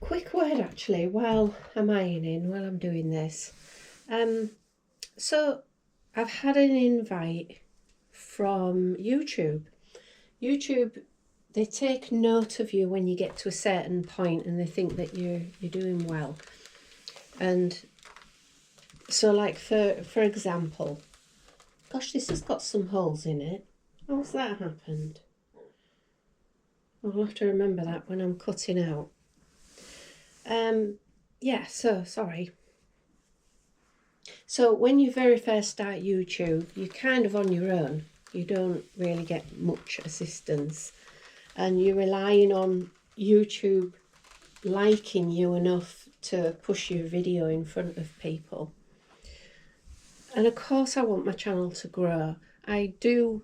quick word actually while I'm ironing, while I'm doing this. So I've had an invite from YouTube. YouTube, they take note of you when you get to a certain point and they think that you're doing well. And so like for example, gosh, this has got some holes in it. How's that happened? I'll have to remember that when I'm cutting out. Yeah, so sorry. So when you very first start YouTube, you're kind of on your own. You don't really get much assistance, and you're relying on YouTube liking you enough to push your video in front of people. And of course I want my channel to grow. I don't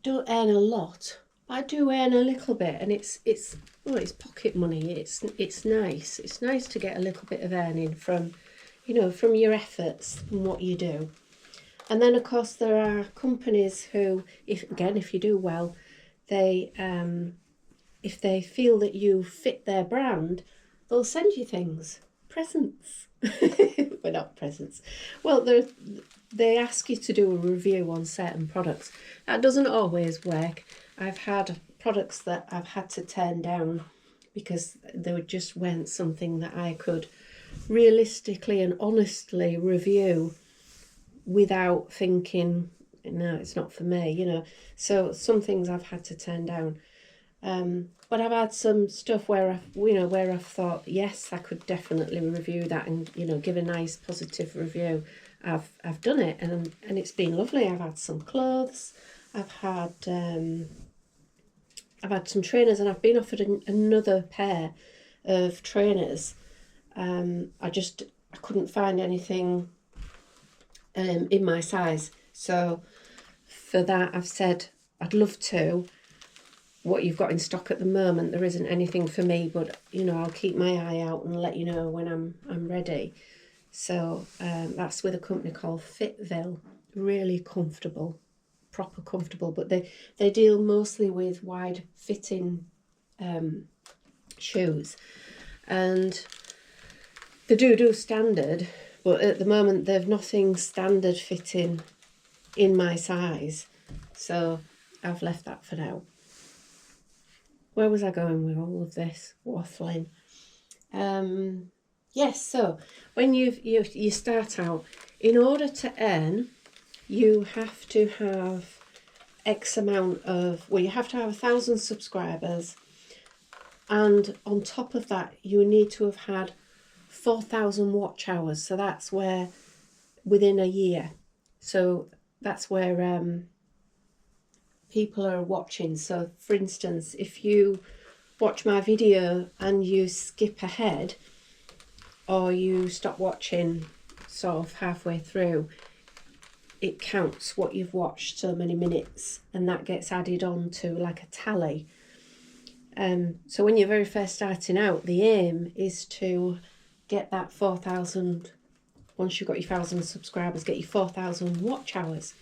earn a lot. I do earn a little bit, and it's pocket money. It's nice. It's nice to get a little bit of earning from, from your efforts and what you do. And then of course there are companies who, if you do well, they if they feel that you fit their brand, they'll send you things, presents. Well, not presents. Well, they ask you to do a review on certain products. That doesn't always work. I've had products that I've had to turn down because they just weren't something that I could realistically and honestly review without thinking, no, it's not for me, So some things I've had to turn down. But I've had some stuff where I've thought, yes, I could definitely review that and, give a nice positive review. I've done it and it's been lovely. I've had some clothes, I've had some trainers, and I've been offered another pair of trainers. I couldn't find anything in my size. So for that, I've said I'd love to. What you've got in stock at the moment, there isn't anything for me, but I'll keep my eye out and let you know when I'm ready. So that's with a company called Fitville. Really comfortable, proper comfortable, but they deal mostly with wide fitting shoes, and they do standard, but at the moment they've nothing standard fitting in my size, so I've left that for now. Where was I going with all of this waffling? Yes, so when you start out, in order to earn, you have to have X amount of, you have to have 1,000 subscribers, and on top of that you need to have had 4,000 watch hours. So that's where within a year, so that's where people are watching. So for instance, if you watch my video and you skip ahead, or you stop watching sort of halfway through, it counts what you've watched so many minutes, and that gets added on to like a tally. So when you're very first starting out, the aim is to get that 4,000, once you've got your 1,000 subscribers, get your 4,000 watch hours,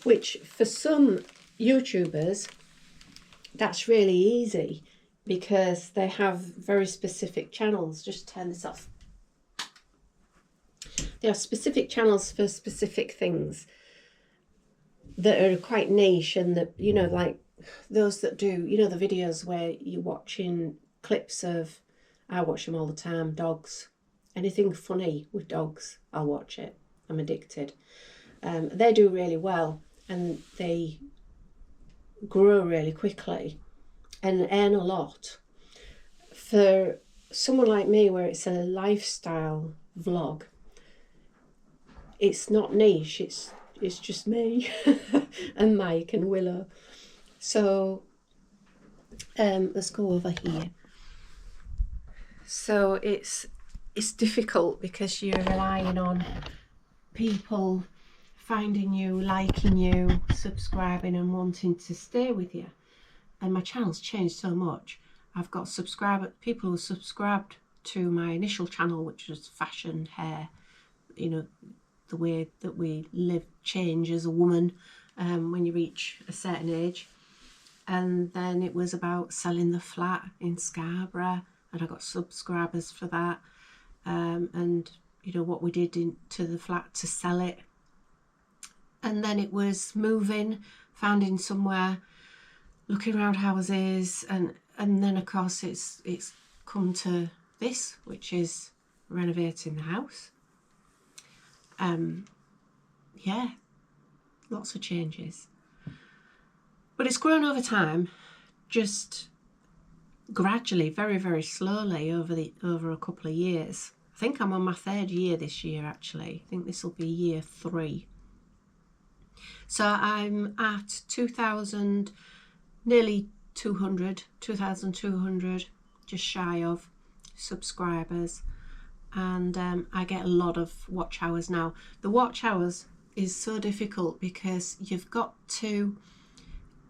which for some YouTubers, that's really easy because they have very specific channels. Just turn this off. They have specific channels for specific things that are quite niche, and that, like those that do, the videos where you're watching clips of, I watch them all the time, dogs. Anything funny with dogs, I'll watch it. I'm addicted. They do really well, and they grow really quickly and earn a lot. For someone like me, where it's a lifestyle vlog, it's not niche, it's just me and Mike and Willow. So let's go over here. So it's difficult because you're relying on people finding you, liking you, subscribing and wanting to stay with you. And my channel's changed so much. I've got people who subscribed to my initial channel, which was fashion, hair, the way that we change as a woman when you reach a certain age. And then it was about selling the flat in Scarborough, and I got subscribers for that. And you know what we did into the flat to sell it, and then it was moving, finding somewhere, looking around houses, and then of course it's come to this, which is renovating the house. Yeah, lots of changes, but it's grown over time, just gradually, very, very slowly over a couple of years. I think I'm on my 3rd year this year, actually. I think this will be year 3. So I'm at 2,000, nearly 2,200, just shy of subscribers. And I get a lot of watch hours now. The watch hours is so difficult because you've got to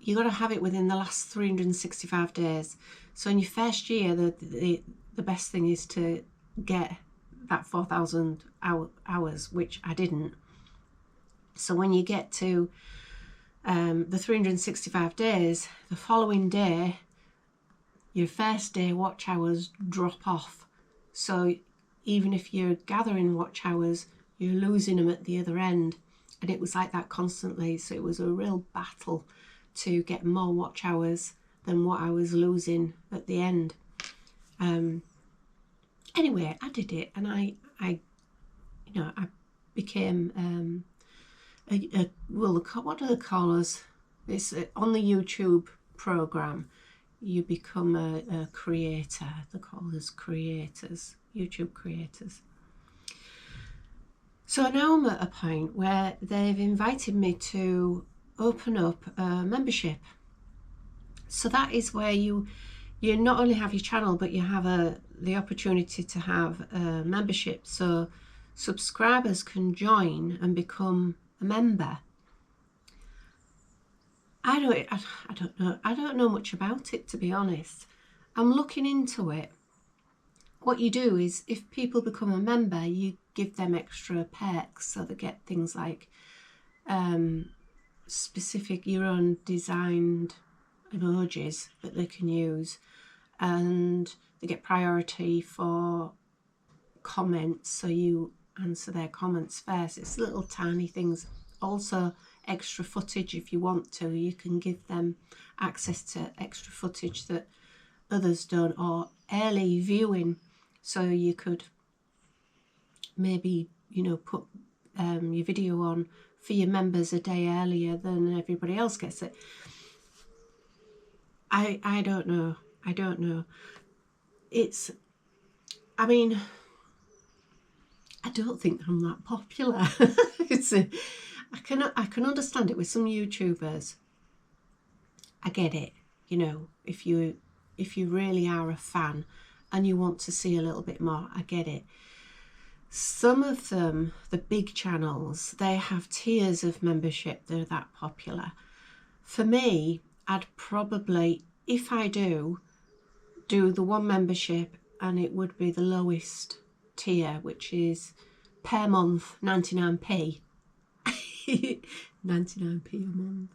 have it within the last 365 days. So in your first year, the best thing is to get that 4,000 hours, which I didn't. So when you get to the 365 days, the following day, your first day watch hours drop off. So even if you're gathering watch hours, you're losing them at the other end. And it was like that constantly. So it was a real battle to get more watch hours than what I was losing at the end. Anyway, I did it, and I became what do they call us? It's on the YouTube program. You become a creator. They call us creators, YouTube creators. So now I'm at a point where they've invited me to open up a membership. So that is where you not only have your channel, but you have the opportunity to have a membership. So subscribers can join and become a member. I don't know much about it, to be honest. I'm looking into it. What you do is, if people become a member, you give them extra perks, so they get things like specific, your own designed emojis that they can use, and they get priority for comments, so you answer their comments first. It's little tiny things. Also extra footage, if you want to, you can give them access to extra footage that others don't, or early viewing, so you could maybe, you know, put your video on for your members a day earlier than everybody else gets it. I don't know. I mean, I don't think I'm that popular. I can understand it with some YouTubers. I get it, you know, if you really are a fan and you want to see a little bit more, I get it. Some of them, the big channels, they have tiers of membership. They're that popular. For me, I'd probably, if I do the one membership, and it would be the lowest tier, which is per month 99p. 99p a month.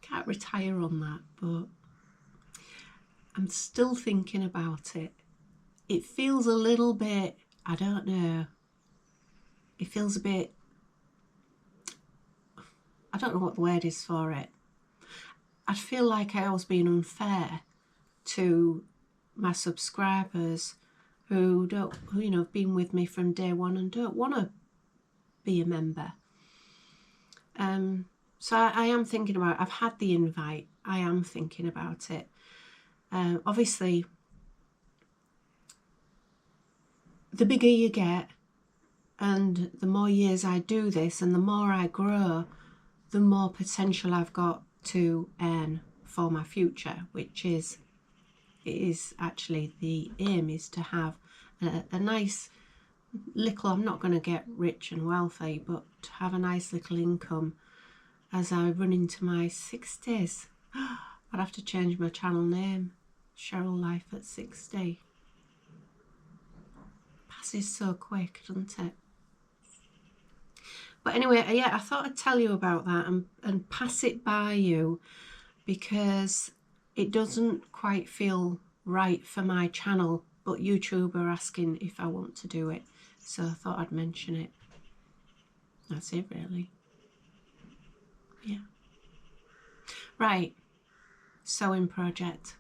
Can't retire on that, but I'm still thinking about it. It feels a little bit, I don't know, it feels a bit, I don't know what the word is for it. I feel like I was being unfair to my subscribers who you know, have been with me from day one and don't want to be a member. So I am thinking about it. I've had the invite. I am thinking about it. Obviously, the bigger you get, and the more years I do this, and the more I grow, the more potential I've got to earn for my future, which is, it is actually the aim, is to have a nice little, I'm not going to get rich and wealthy, but to have a nice little income as I run into my 60s. I'd have to change my channel name. Cheryl Life at 60. Passes so quick, doesn't it? But anyway, yeah, I thought I'd tell you about that and pass it by you, because it doesn't quite feel right for my channel, but YouTube are asking if I want to do it, so I thought I'd mention it. That's it really. Yeah. Right, sewing project.